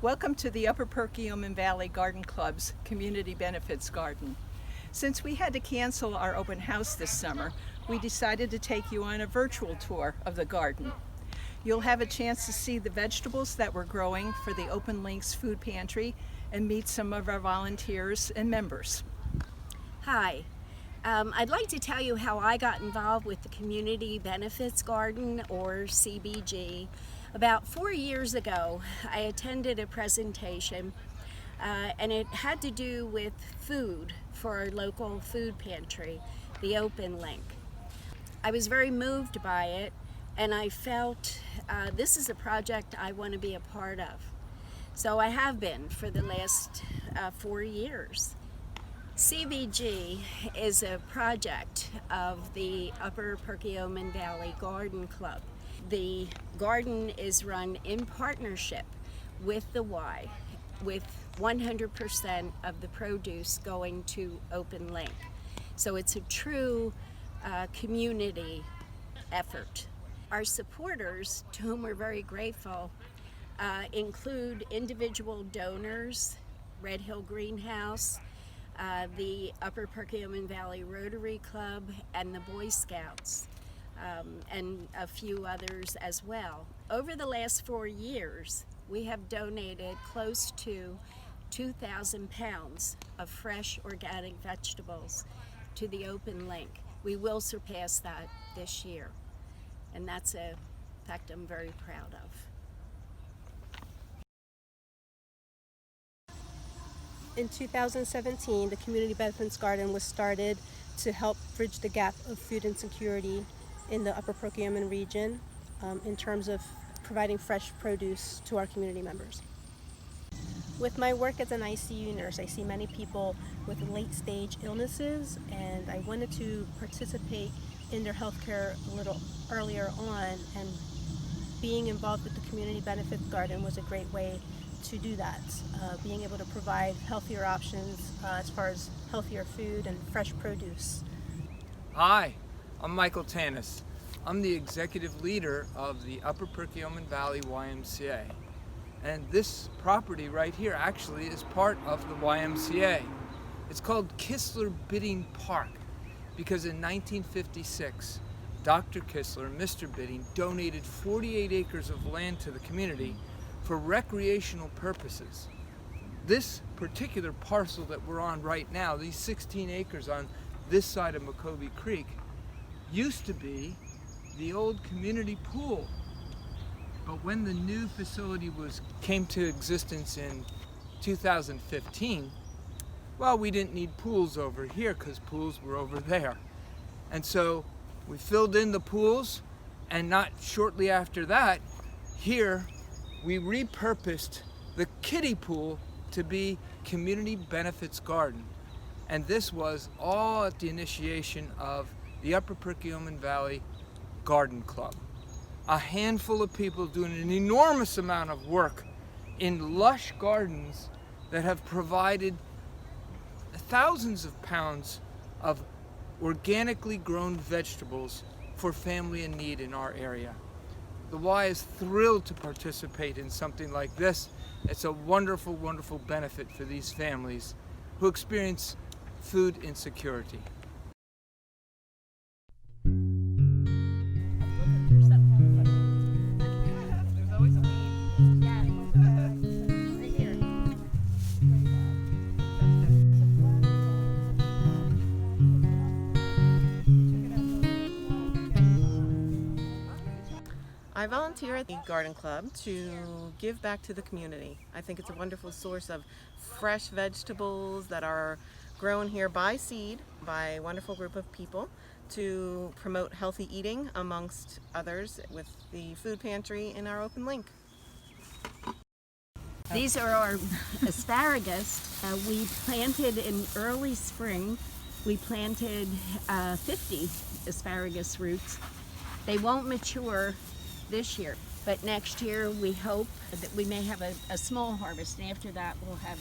Welcome to the Upper Perkiomen Valley Garden Club's Community Benefits Garden. Since we had to cancel our open house this summer, we decided to take you on a virtual tour of the garden. You'll have a chance to see the vegetables that we're growing for the Open Links Food Pantry and meet some of our volunteers and members. Hi, I'd like to tell you how I got involved with the Community Benefits Garden, or CBG. About 4 years ago, I attended a presentation and it had to do with food for our local food pantry, the Open Link. I was very moved by it, and I felt this is a project I want to be a part of. So I have been for the last 4 years. CBG is a project of the Upper Perkiomen Valley Garden Club. The garden is run in partnership with the Y, with 100% of the produce going to Open Link. So it's a true community effort. Our supporters, to whom we're very grateful, include individual donors, Red Hill Greenhouse, the Upper Perkiomen Valley Rotary Club, and the Boy Scouts, and a few others as well. Over the last 4 years, we have donated close to 2,000 pounds of fresh organic vegetables to the Open Link. We will surpass that this year, and that's a fact I'm very proud of. In 2017, the Community Benefits Garden was started to help bridge the gap of food insecurity in the Upper Perkiomen region in terms of providing fresh produce to our community members. With my work as an ICU nurse, I see many people with late-stage illnesses, and I wanted to participate in their healthcare a little earlier on, and being involved with the Community Benefits Garden was a great way to do that. Being able to provide healthier options as far as healthier food and fresh produce. Hi, I'm Michael Tanis. I'm the executive leader of the Upper Perkiomen Valley YMCA. And this property right here actually is part of the YMCA. It's called Kistler Bidding Park because in 1956, Dr. Kistler, Mr. Bidding, donated 48 acres of land to the community for recreational purposes. This particular parcel that we're on right now, these 16 acres on this side of McCovey Creek, used to be the old community pool. But when the new facility came to existence in 2015, well, we didn't need pools over here because pools were over there. And so we filled in the pools, and not shortly after that, here we repurposed the kiddie pool to be Community Benefits Garden. And this was all at the initiation of the Upper Perkiomen Valley Garden Club. A handful of people doing an enormous amount of work in lush gardens that have provided thousands of pounds of organically grown vegetables for family in need in our area. The Y is thrilled to participate in something like this. It's a wonderful, wonderful benefit for these families who experience food insecurity. I volunteer at the Garden Club to give back to the community. I think it's a wonderful source of fresh vegetables that are grown here by seed by a wonderful group of people to promote healthy eating amongst others with the food pantry in our Open Link. These are our asparagus. We planted in early spring. We planted 50 asparagus roots. They won't mature this year, but next year we hope that we may have a small harvest, and after that we'll have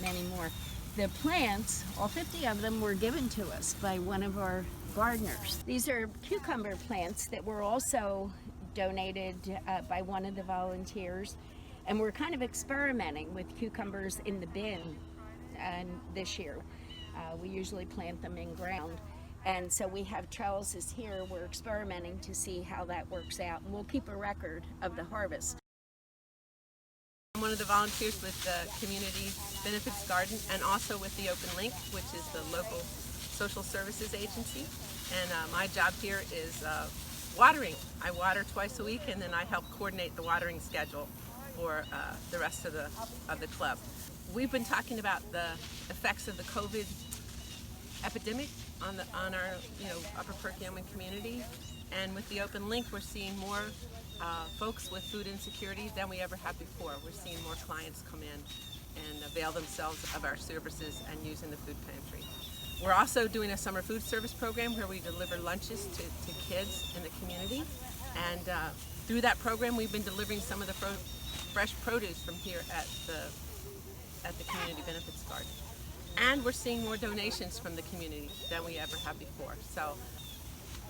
many more. The plants, all 50 of them, were given to us by one of our gardeners. These are cucumber plants that were also donated by one of the volunteers, And we're kind of experimenting with cucumbers in the bin, and this year we usually plant them in ground. And so we have trellises here. We're experimenting to see how that works out, and we'll keep a record of the harvest. I'm one of the volunteers with the Community Benefits Garden and also with the Open Link, which is the local social services agency. And my job here is watering. I water twice a week, and then I help coordinate the watering schedule for the rest of the club. We've been talking about the effects of the COVID epidemic on our Upper Perkiomen community, and with the Open Link we're seeing more folks with food insecurity than we ever have before. We're seeing more clients come in and avail themselves of our services and using the food pantry. We're also doing a summer food service program where we deliver lunches to kids in the community, and through that program we've been delivering some of the fresh produce from here at the Community Benefits Garden. And we're seeing more donations from the community than we ever have before. So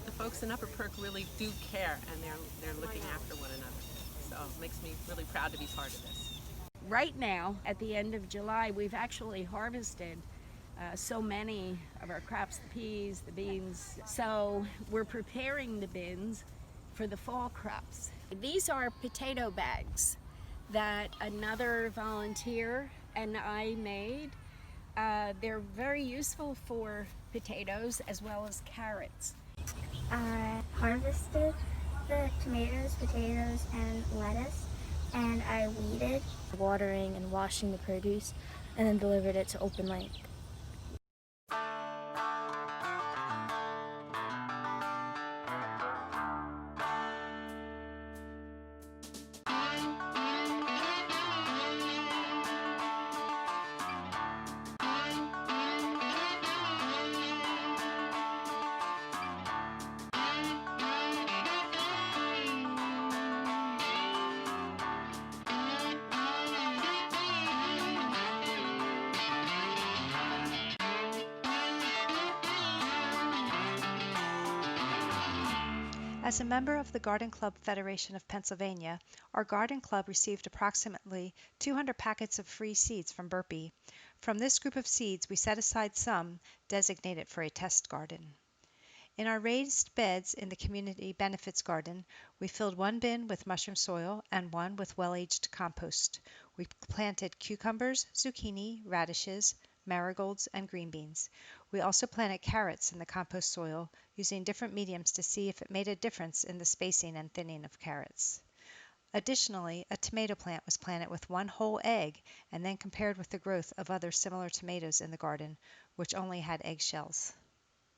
the folks in Upper Perk really do care, and they're looking after one another. So it makes me really proud to be part of this. Right now, at the end of July, we've actually harvested so many of our crops, the peas, the beans. So we're preparing the bins for the fall crops. These are potato bags that another volunteer and I made. They're very useful for potatoes as well as carrots. I harvested the tomatoes, potatoes, and lettuce, and I weeded, watering and washing the produce, and then delivered it to Open Link. As a member of the Garden Club Federation of Pennsylvania, our garden club received approximately 200 packets of free seeds from Burpee. From this group of seeds, we set aside some designated for a test garden. In our raised beds in the Community Benefits Garden, we filled one bin with mushroom soil and one with well-aged compost. We planted cucumbers, zucchini, radishes, marigolds, and green beans. We also planted carrots in the compost soil, using different mediums to see if it made a difference in the spacing and thinning of carrots. Additionally, a tomato plant was planted with one whole egg and then compared with the growth of other similar tomatoes in the garden, which only had eggshells.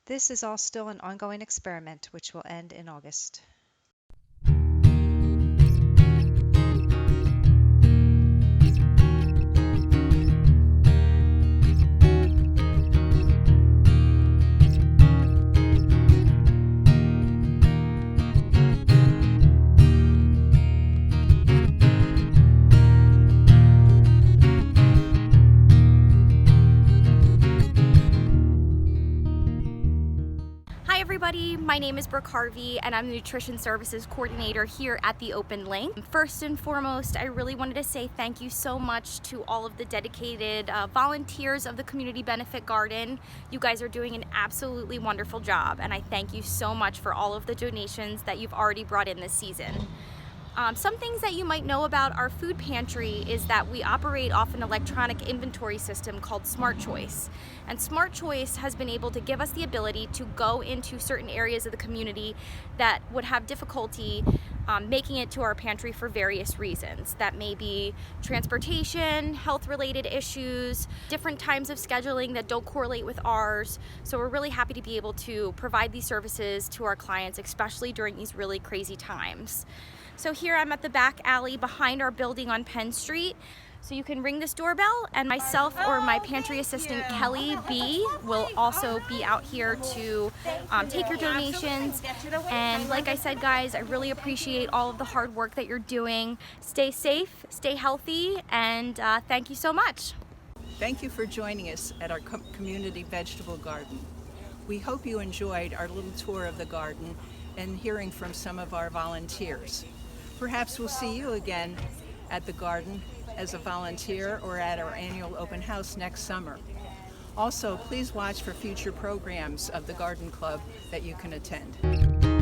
This is all still an ongoing experiment, which will end in August. everybody, my name is Brooke Harvey and I'm the Nutrition Services Coordinator here at the Open Link. First and foremost, I really wanted to say thank you so much to all of the dedicated volunteers of the Community Benefit Garden. You guys are doing an absolutely wonderful job, and I thank you so much for all of the donations that you've already brought in this season. Some things that you might know about our food pantry is that we operate off an electronic inventory system called Smart Choice. And Smart Choice has been able to give us the ability to go into certain areas of the community that would have difficulty making it to our pantry for various reasons. That may be transportation, health-related issues, different times of scheduling that don't correlate with ours. So we're really happy to be able to provide these services to our clients, especially during these really crazy times. So here I'm at the back alley behind our building on Penn Street. So you can ring this doorbell, and myself or my pantry assistant Kelly B will also be out here to take your donations. And like I said, guys, I really appreciate all of the hard work that you're doing. Stay safe, stay healthy, and thank you so much. Thank you for joining us at our community vegetable garden. We hope you enjoyed our little tour of the garden and hearing from some of our volunteers. Perhaps we'll see you again at the garden as a volunteer or at our annual open house next summer. Also, please watch for future programs of the Garden Club that you can attend.